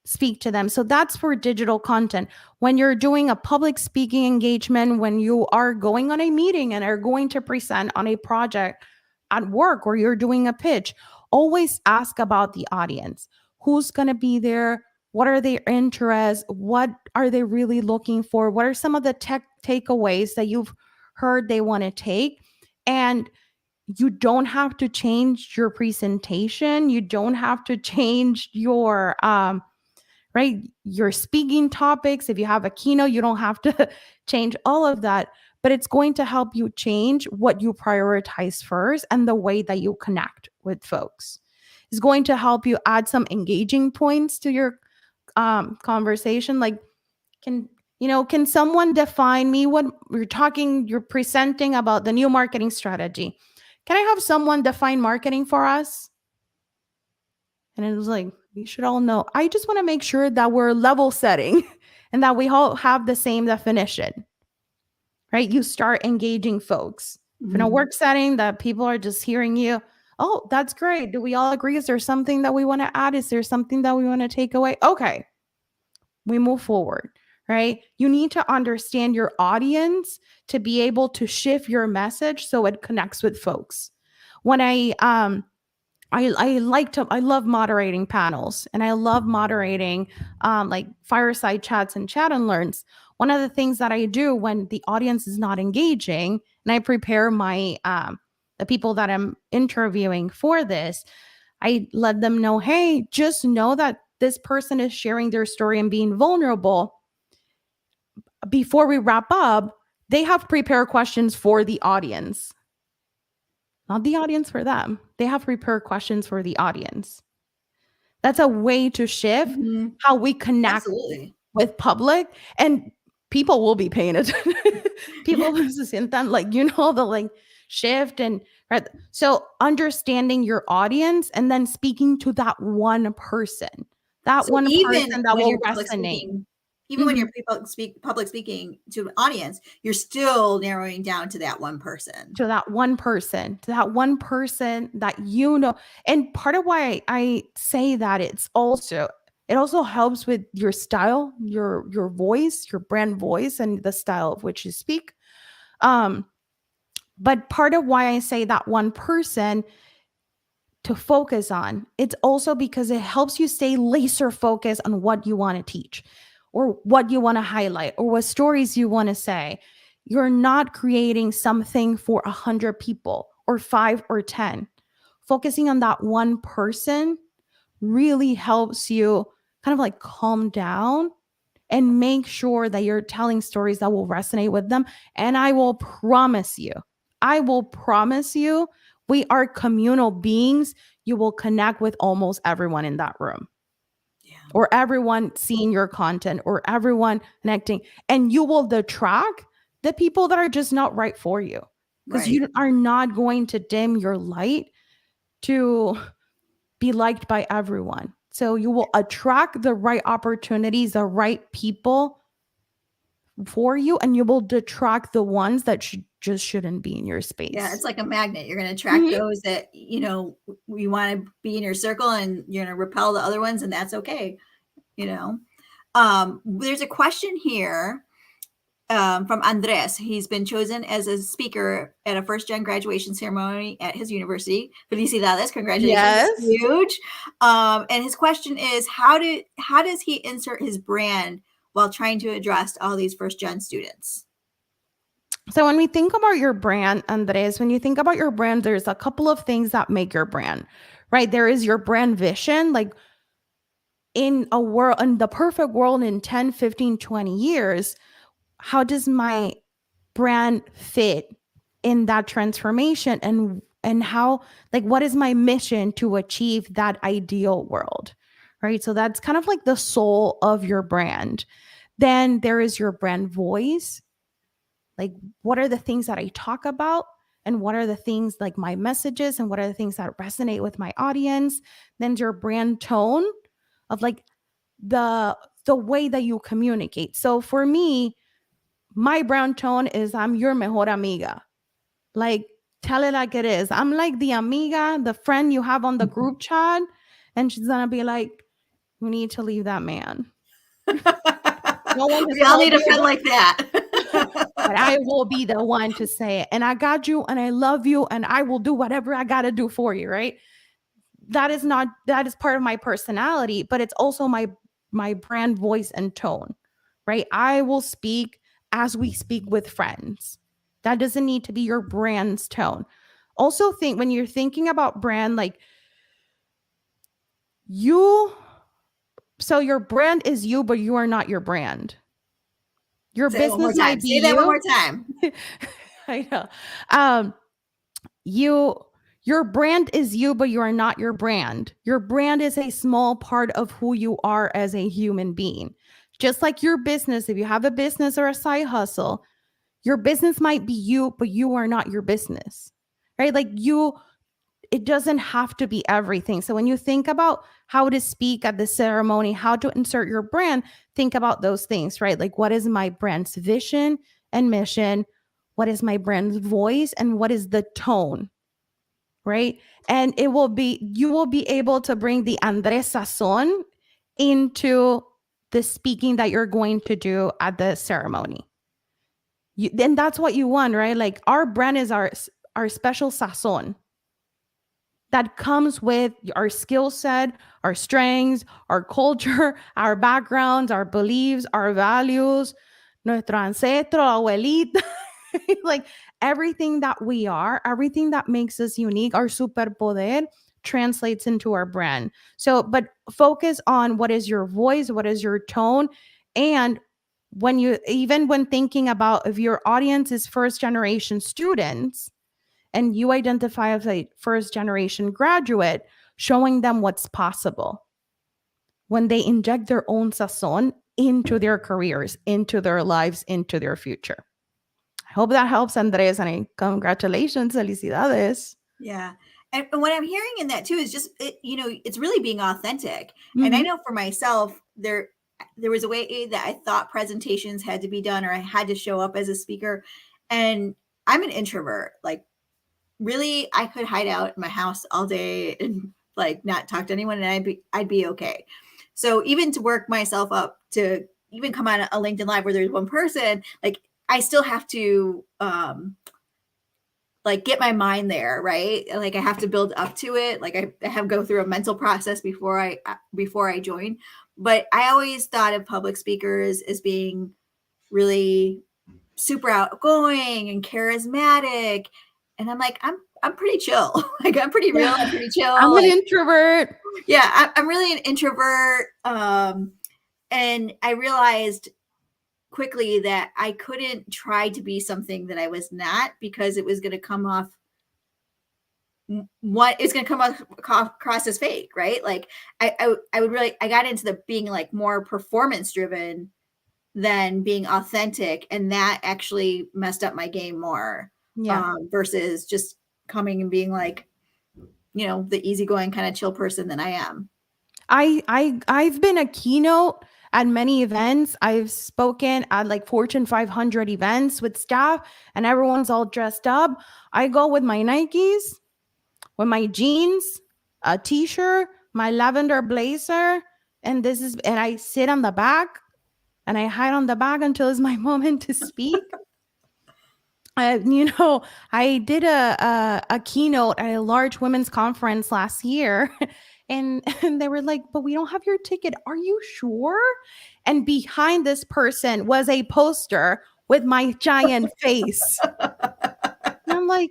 Speak to them. So that's for digital content. When you're doing a public speaking engagement, when you are going on a meeting and are going to present on a project at work or you're doing a pitch, always ask about the audience. Who's going to be there? What are their interests? What are they really looking for? What are some of the tech takeaways that you've heard they want to take? And you don't have to change your presentation. You don't have to change your right? Your speaking topics. If you have a keynote, you don't have to change all of that, but it's going to help you change what you prioritize first and the way that you connect with folks. It's going to help you add some engaging points to your conversation. Like, can someone define me what you're presenting about the new marketing strategy? Can I have someone define marketing for us? And it was like, we should all know. I just want to make sure that we're level setting and that we all have the same definition, right? You start engaging folks. In a work setting that people are just hearing you, oh, that's great. Do we all agree? Is there something that we want to add? Is there something that we want to take away? Okay, we move forward, right? You need to understand your audience to be able to shift your message so it connects with folks. When I love moderating panels and I love moderating like fireside chats and chat and learns. One of the things that I do when the audience is not engaging and I prepare my the people that I'm interviewing for this, I let them know, hey, just know that this person is sharing their story and being vulnerable. Before we wrap up, they have prepared questions for the audience. Not the audience for them. They have prepared questions for the audience. That's a way to shift how we connect with public, and people will be paying attention. People will se sientan like, the like shift and right. So understanding your audience and then speaking to that one person, that one person that will resonate. Even when you're public speaking to an audience, you're still narrowing down to that one person. To that one person that And part of why I say that it also helps with your style, your voice, your brand voice, and the style of which you speak. But part of why I say that one person to focus on, it's also because it helps you stay laser focused on what you want to teach or what you want to highlight or what stories you want to say. You're not creating something for 100 people or 5 or 10. Focusing on that one person really helps you kind of like calm down and make sure that you're telling stories that will resonate with them. And I will promise you, we are communal beings. You will connect with almost everyone in that room, or everyone seeing your content, or everyone connecting. And you will detract the people that are just not right for you, because Right. you are not going to dim your light to be liked by everyone. So you will attract the right opportunities, the right people for you, and you will detract the ones that just shouldn't be in your Yeah, space. it's like a magnet. You're going to attract Mhm. those that, you want to be in your circle, and you're going to repel the other ones, and that's okay. You know, there's a question here from Andres. He's been chosen as a speaker at a first gen graduation ceremony at his university. Felicidades, congratulations, that's Yes. huge. And his question is, how does he insert his brand while trying to address all these first gen students? So when we think about your brand, Andres, when you think about your brand, there's a couple of things that make your brand, right? There is your brand vision, like in a world, in the perfect world in 10, 15, 20 years, how does my brand fit in that transformation, and how, like, what is my mission to achieve that ideal world, right? So that's kind of like the soul of your brand. Then there is your brand voice, like what are the things that I talk about, and what are the things like my messages, and what are the things that resonate with my audience. Then your brand tone of like the the way that you communicate. So for me, my brand tone is I'm your mejor amiga. Like, tell it like it is. I'm like the amiga, the friend you have on the group chat, and she's gonna be like, "You need to leave that man. No one has We all told need a you friend like that, but that. I will be the one to say it. And I got you, and I love you, and I will do whatever I gotta do for you." Right? That is part of my personality, but it's also my brand voice and tone. Right? I will speak as we speak with friends. That doesn't need to be your brand's tone. Also, think when you're thinking about brand, like you, so your brand is you, but you are not your brand. Your Say it one more business time. might be Say that one you. more time. I know. Um, you your brand is you, but you are not your brand. Your brand is a small part of who you are as a human being. Just like your business, if you have a business or a side hustle, your business might be you, but you are not your business. Right? Like you, it doesn't have to be everything. So when you think about how to speak at the ceremony, how to insert your brand, think about those things, right? Like, what is my brand's vision and mission? What is my brand's voice? And what is the tone, right? And you will be able to bring the Andres Sazon into the speaking that you're going to do at the ceremony. Then that's what you want, right? Like, our brand is our special sazon that comes with our skill set, our strengths, our culture, our backgrounds, our beliefs, our values, nuestro ancestro, abuelita, like everything that we are, everything that makes us unique, our superpoder translates into our brand. So, but focus on what is your voice, what is your tone, and even when thinking about if your audience is first generation students, and you identify as a first generation graduate, showing them what's possible when they inject their own sazon into their careers, into their lives, into their future. I hope that helps, Andres, and congratulations, felicidades. Yeah. And what I'm hearing in that too is just it's really being authentic. And I Mm-hmm. know for myself, there was a way that I thought presentations had to be done, or I had to show up as a speaker. And I'm an introvert. Like, really, I could hide out in my house all day and like not talk to anyone, and I'd be okay. So even to work myself up to even come on a LinkedIn Live where there's one person, like I still have to like get my mind there, right? Like I have to build up to it. Like I have go through a mental process before I join. But I always thought of public speakers as being really super outgoing and charismatic. And I'm like, I'm pretty chill. Like I'm pretty real. I'm pretty chill. I'm an like, introvert. yeah, I'm really an introvert. And I realized quickly that I couldn't try to be something that I was not, because it was going to come off what it's going to come across as fake, right? Like I would really, I got into the being like more performance driven than being authentic, and that actually messed up my game more. Versus just coming and being like, the easygoing kind of chill person that I am. I've been a keynote at many events. I've spoken at like Fortune 500 events with staff, and everyone's all dressed up. I go with my Nikes, with my jeans, a t-shirt, my lavender blazer, and I sit on the back and I hide on the back until it's my moment to speak. I did a keynote at a large women's conference last year, and they were like, "But we don't have your ticket. Are you sure?" And behind this person was a poster with my giant face. And I'm like,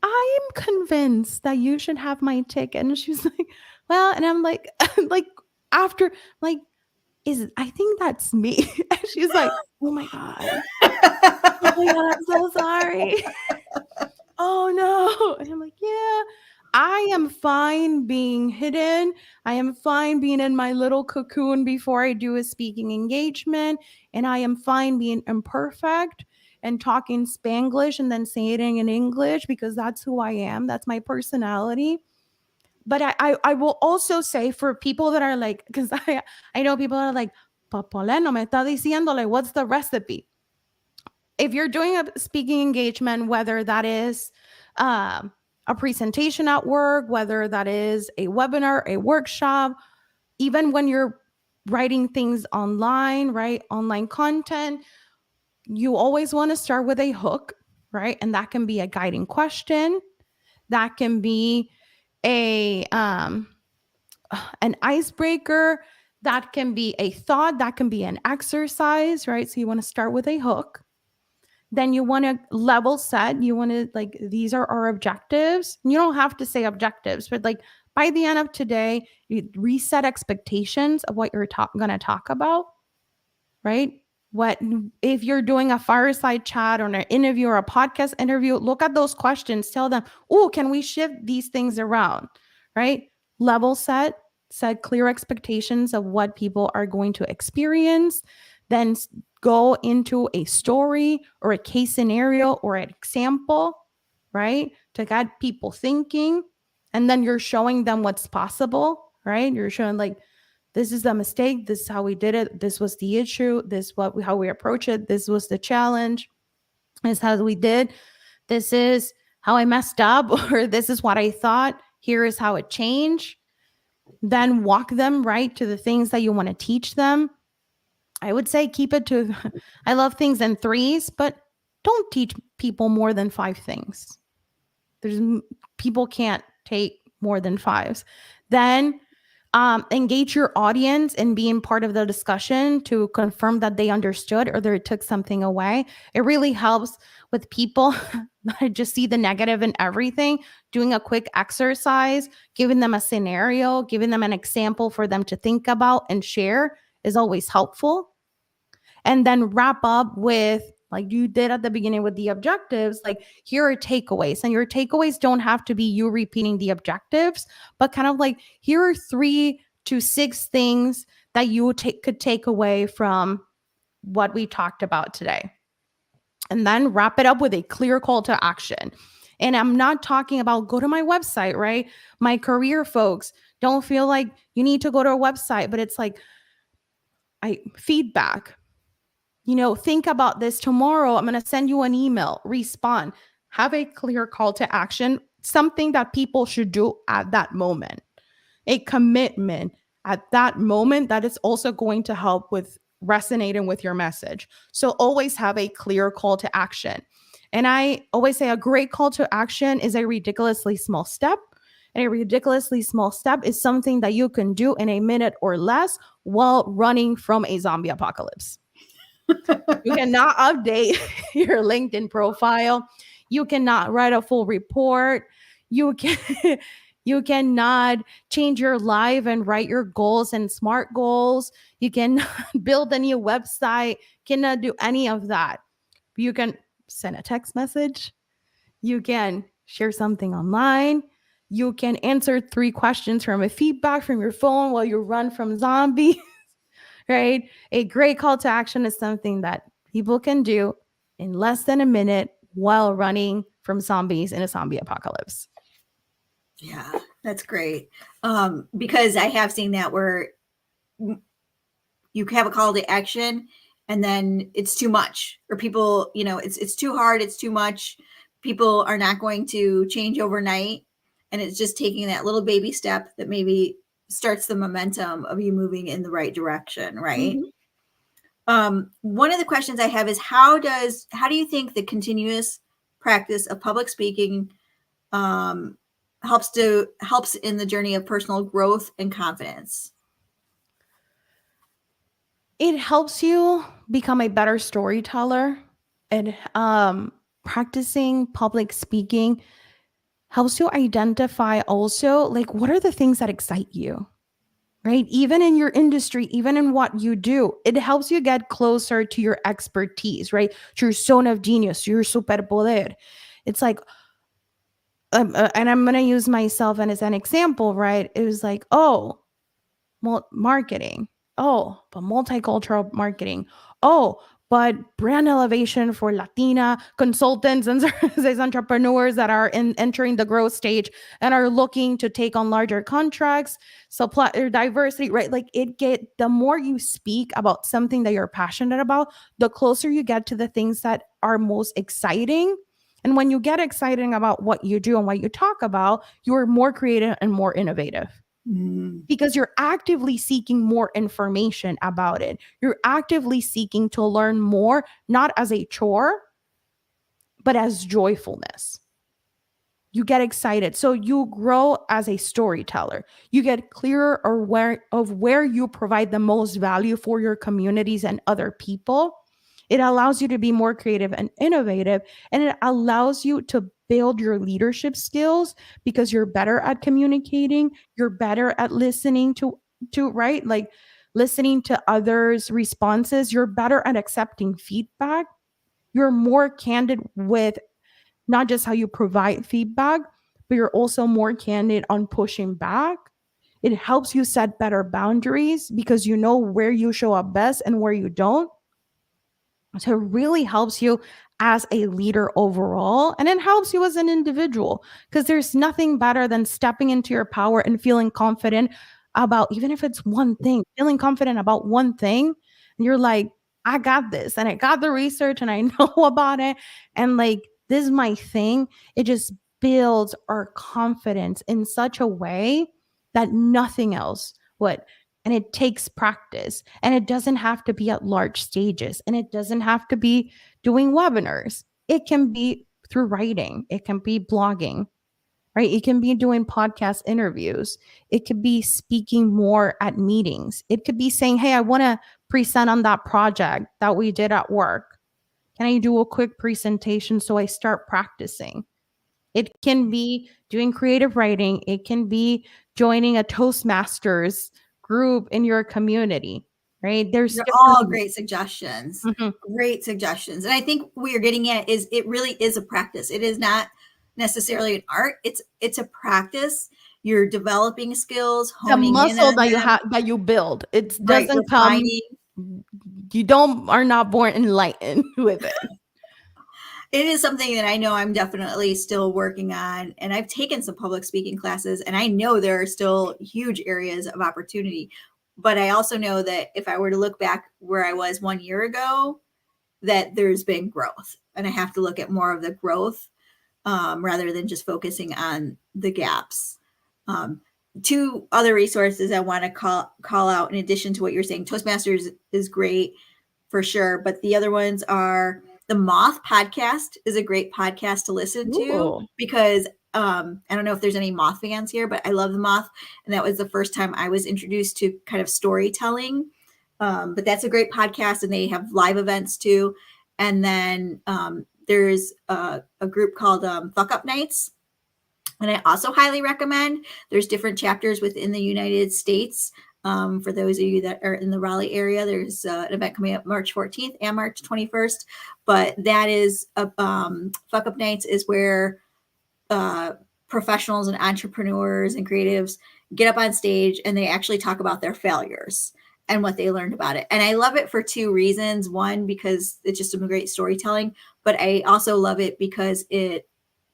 "I am convinced that you should have my ticket." And she's like, "Well," and I'm like, like after like, I think that's me. And she's like, "Oh my God. Oh my God, I'm so sorry." Oh no. And I'm like, yeah, I am fine being hidden. I am fine being in my little cocoon before I do a speaking engagement. And I am fine being imperfect and talking Spanglish and then saying it in English, because that's who I am. That's my personality. But I will also say, for people that are like, because I know people are like, Papoleno me está diciendo, like, what's the recipe? If you're doing a speaking engagement, whether that is a presentation at work, whether that is a webinar, a workshop, even when you're writing things online, right? Online content, you always want to start with a hook, right? And that can be a guiding question. That can be a an icebreaker. That can be a thought. That can be an exercise, right? So you want to start with a hook. Then you want to level set. You want to, like, these are our objectives. You don't have to say objectives, but like by the end of today, you reset expectations of what you're going to talk about, right? What if you're doing a fireside chat or an interview or a podcast interview? Look at those questions. Tell them, oh, can we shift these things around, right? Level set clear expectations of what people are going to experience. Then go into a story or a case scenario or an example, right? To get people thinking. And then you're showing them what's possible, right? You're showing like, this is the mistake. This is how we did it. This was the issue. This is how we approach it. This was the challenge. This is how we did. This is how I messed up, or this is what I thought. Here is how it changed. Then walk them right to the things that you want to teach them. I would say keep it to, I love things in threes, but don't teach people more than 5 things. People can't take more than 5s. Then engage your audience in being part of the discussion to confirm that they understood or they took something away. It really helps with people that just see the negative in everything. Doing a quick exercise, giving them a scenario, giving them an example for them to think about and share is always helpful. And then wrap up with, like you did at the beginning with the objectives, like here are takeaways. And your takeaways don't have to be you repeating the objectives, but kind of like, here are 3 to 6 things that you could take away from what we talked about today. And then wrap it up with a clear call to action. And I'm not talking about go to my website, right? My career folks, don't feel like you need to go to a website, but it's like, feedback. Think about this tomorrow. I'm going to send you an email, respond, have a clear call to action, something that people should do at that moment, a commitment at that moment that is also going to help with resonating with your message. So always have a clear call to action. And I always say a great call to action is a ridiculously small step. And a ridiculously small step is something that you can do in a minute or less while running from a zombie apocalypse. You cannot update your LinkedIn profile. You cannot write a full report. You can you cannot change your life and write your goals and smart goals. You can build a new website. Cannot do any of that. You can send a text message. You can share something online. You can answer 3 questions from a feedback from your phone while you run from zombies. Right? A great call to action is something that people can do in less than a minute while running from zombies in a zombie apocalypse. Yeah, that's great. Because I have seen that where you have a call to action and then it's too much, or people, it's too hard, it's too much. People are not going to change overnight, and it's just taking that little baby step that maybe starts the momentum of you moving in the right direction, right? One of the questions I have is how do you think the continuous practice of public speaking helps in the journey of personal growth and confidence? It helps you become a better storyteller. And practicing public speaking helps you identify also, like, what are the things that excite you, right? Even in your industry, even in what you do, it helps you get closer to your expertise, right? To your zone of genius, your superpoder. It's like, and I'm going to use myself as an example, right? It was like, oh, marketing. Oh, but multicultural marketing. Oh, but brand elevation for Latina consultants and services entrepreneurs that are entering the growth stage and are looking to take on larger contracts, supply diversity, right? Like the more you speak about something that you're passionate about, the closer you get to the things that are most exciting. And when you get excited about what you do and what you talk about, you're more creative and more innovative because you're actively seeking more information about it. You're actively seeking to learn more, not as a chore, but as joyfulness. You get excited. So you grow as a storyteller. You get clearer of where you provide the most value for your communities and other people. It allows you to be more creative and innovative, and it allows you to build your leadership skills because you're better at communicating, you're better at listening to right? Like listening to others' responses, you're better at accepting feedback. You're more candid with not just how you provide feedback, but you're also more candid on pushing back. It helps you set better boundaries because you know where you show up best and where you don't. So it really helps you as a leader overall, and it helps you as an individual because there's nothing better than stepping into your power and feeling confident about, even if it's one thing, feeling confident about one thing. And you're like, I got this, and I got the research and I know about it. And like, this is my thing. It just builds our confidence in such a way that nothing else would. And it takes practice, and it doesn't have to be at large stages, and it doesn't have to be doing webinars. It can be through writing, it can be blogging, right? It can be doing podcast interviews, it could be speaking more at meetings, it could be saying, hey, I want to present on that project that we did at work. Can I do a quick presentation so I start practicing? It can be doing creative writing. It can be joining a Toastmasters group in your community, right? There's They're all different. great suggestions. Mhm. Great suggestions. And I think what you're getting at is it really is a practice. It is not necessarily an art. It's a practice. You're developing skills, The honing in muscle on that you them, have, that you build, it right? doesn't come. Refining. You don't are not born enlightened with it. It is something that I know I'm definitely still working on. And I've taken some public speaking classes, and I know there are still huge areas of opportunity. But I also know that if I were to look back where I was 1 year ago, that there's been growth, and I have to look at more of the growth rather than just focusing on the gaps. Um, Two other resources I want to call out in addition to what you're saying. Toastmasters is great for sure, but the other ones are The Moth podcast is a great podcast to listen to Ooh. because I don't know if there's any Moth fans here, but I love the Moth, and that was the first time I was introduced to kind of storytelling. But that's a great podcast, and they have live events too. And then there's a group called Fuck Up Nights, and I also highly recommend. There's different chapters within the United States. For those of you that are in the Raleigh area, there's an event coming up March 14th and March 21st. But that is Fuck Up Nights is where professionals and entrepreneurs and creatives get up on stage and they actually talk about their failures and what they learned about it. And I love it for two reasons. One, because it's just some great storytelling, but I also love it because it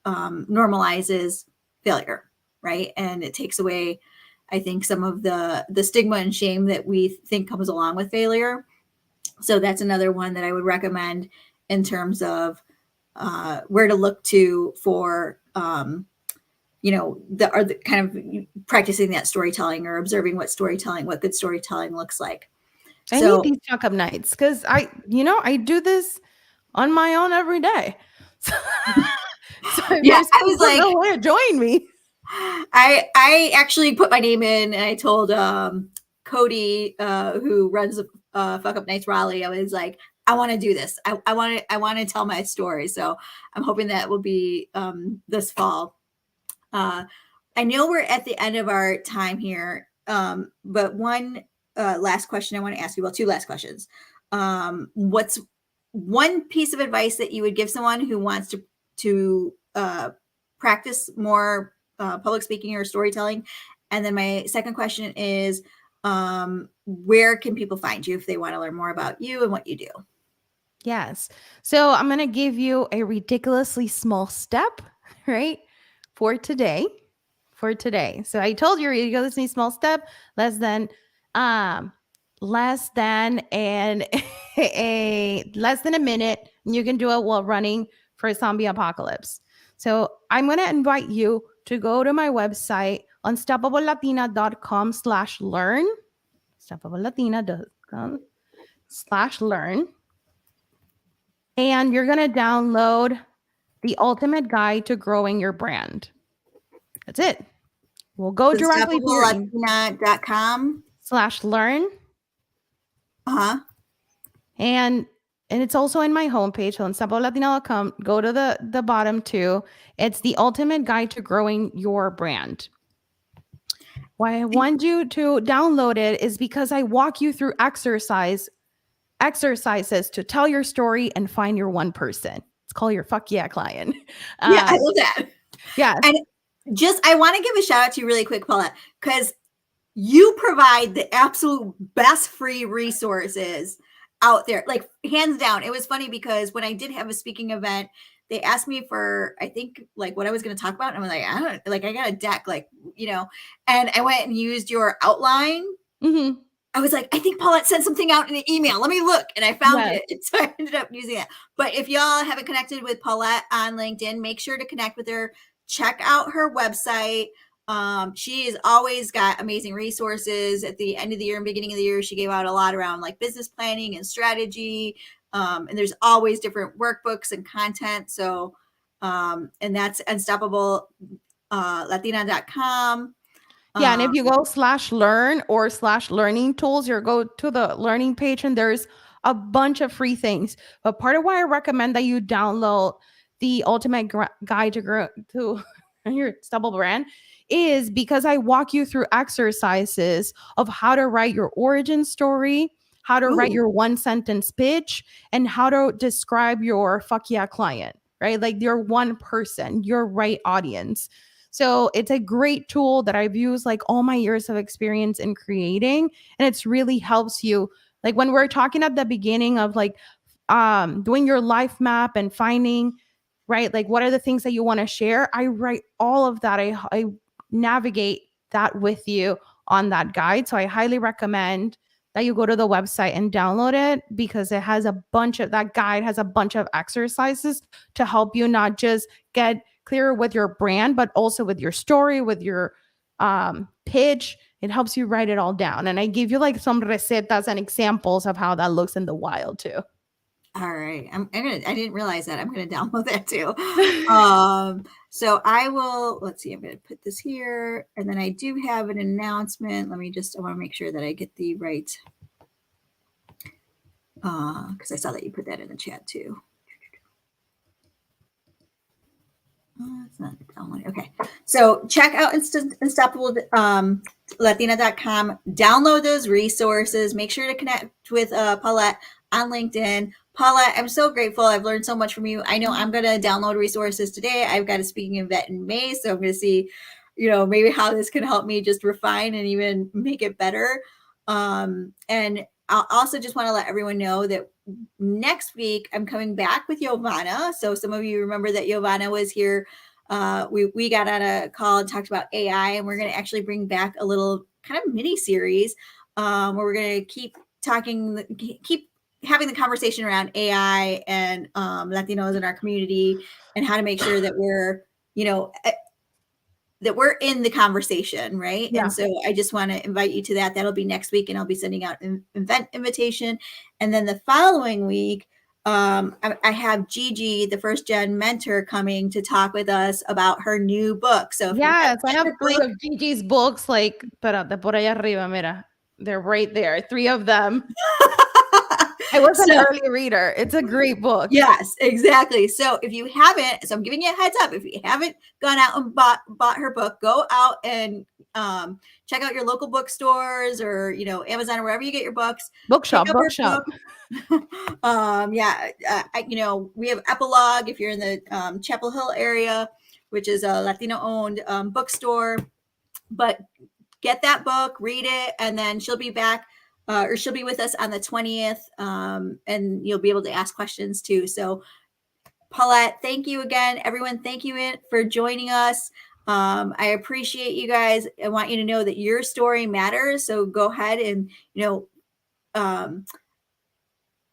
normalizes failure, right? And it takes away, I think, some of the stigma and shame that we think comes along with failure. So that's another one that I would recommend in terms of where to look to for the kind of practicing that storytelling or observing what good storytelling looks like. I need these Fuck Up Nights because I do this on my own every day. So yeah, I was like, want to join me. I actually put my name in and I told Cody, who runs Fuck Up Nights Raleigh, I was like, I want to do this. I want to tell my story. So I'm hoping that will be this fall. I know we're at the end of our time here, but one last question I want to ask you. Well, two last questions. What's one piece of advice that you would give someone who wants to practice more public speaking or storytelling? And then my second question is, where can people find you if they want to learn more about you and what you do? Yes. So I'm going to give you a ridiculously small step, right? For today. So I told you ridiculously small step, less than a minute. And you can do it while running for a zombie apocalypse. So I'm going to invite you to go to my website, unstoppablelatina.com/learn, unstoppablelatina.com/learn. And you're going to download the ultimate guide to growing your brand. That's it. We'll go directly to unstoppablelatina.com/learn. And it's also in my homepage, so unstoppablelatina.com. Go to the bottom too. It's the ultimate guide to growing your brand. Why I want you to download it is because I walk you through exercises to tell your story and find your one person. It's called your fuck yeah client. Yeah, I love that. Yeah. And I want to give a shout out to you really quick, Paulette, because you provide the absolute best free resources out there, like hands down. It was funny because when I did have a speaking event, they asked me for, I think, like what I was going to talk about. And I'm like, I got a deck, and I went and used your outline. Mm-hmm. I was like, I think Paulette sent something out in an email. Let me look. And I found it. So I ended up using it. But if y'all haven't connected with Paulette on LinkedIn, make sure to connect with her. Check out her website. She has always got amazing resources. At the end of the year and beginning of the year, she gave out a lot around like business planning and strategy. And there's always different workbooks and content. So, and that's unstoppablelatina.com. Yeah, and if you go /learn or /learning tools, you go to the learning page and there's a bunch of free things. But part of why I recommend that you download the ultimate guide to your stubble brand is because I walk you through exercises of how to write your origin story, how to write your one sentence pitch, and how to describe your fuck yeah client, right? Like your one person, your right audience. So it's a great tool that I've used like all my years of experience in creating. And it's really helps you. Like when we're talking at the beginning of like doing your life map and finding, right, like what are the things that you want to share? I write all of that. I navigate that with you on that guide. So I highly recommend that you go to the website and download it because it has that guide has a bunch of exercises to help you not just get clearer with your brand, but also with your story, with your pitch. It helps you write it all down. And I give you like some recetas and examples of how that looks in the wild too. All right. I didn't realize that. I'm gonna download that too. So I will, let's see, I'm gonna put this here, and then I do have an announcement. I want to make sure that I get the right because I saw that you put that in the chat too. It's not downloading. Okay. So check out Unstoppable Latina.com. Download those resources. Make sure to connect with Paulette on LinkedIn. Paulette, I'm so grateful. I've learned so much from you. I know I'm going to download resources today. I've got a speaking event in May, so I'm going to see, maybe how this can help me just refine and even make it better. And I also just want to let everyone know that next week I'm coming back with Giovanna. So some of you remember that Giovanna was here. We got on a call and talked about AI, and we're going to actually bring back a little kind of mini series where we're going to keep having the conversation around AI and Latinos in our community, and how to make sure that we're in the conversation, right? Yeah. And so I just want to invite you to that. That'll be next week, and I'll be sending out an event invitation. And then the following week, I have Gigi, the first gen mentor, coming to talk with us about her new book. So if Yes, I have her 3 book, of Gigi's books, like, espérate, por allá arriba, mira. They're right there, 3 of them. I was an early reader. It's a great book. Yes, exactly. So if you haven't, so I'm giving you a heads up. If you haven't gone out and bought her book, go out and check out your local bookstores, or Amazon, or wherever you get your books. Bookshop. Her book. We have Epilogue if you're in the Chapel Hill area, which is a Latino-owned bookstore. But get that book, read it, and then she'll be back. Or she'll be with us on the 20th, and you'll be able to ask questions too. So, Paulette, thank you again. Everyone, thank you for joining us. I appreciate you guys. I want you to know that your story matters. So go ahead and,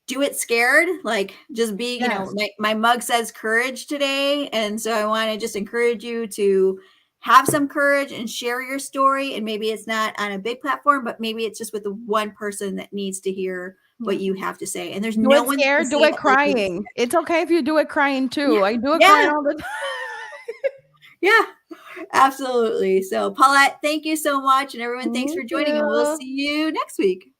do it scared. Like, just be, Yes. my mug says courage today. And so I want to just encourage you to have some courage and share your story. And maybe it's not on a big platform, but maybe it's just with the one person that needs to hear what you have to say. And there's Do no it one scared, do it crying. It's okay if you do it crying too. Yeah. I do it crying all the time. Yeah, absolutely. So Paulette, thank you so much. And everyone, thanks for Thank joining, and we'll you. see you next week.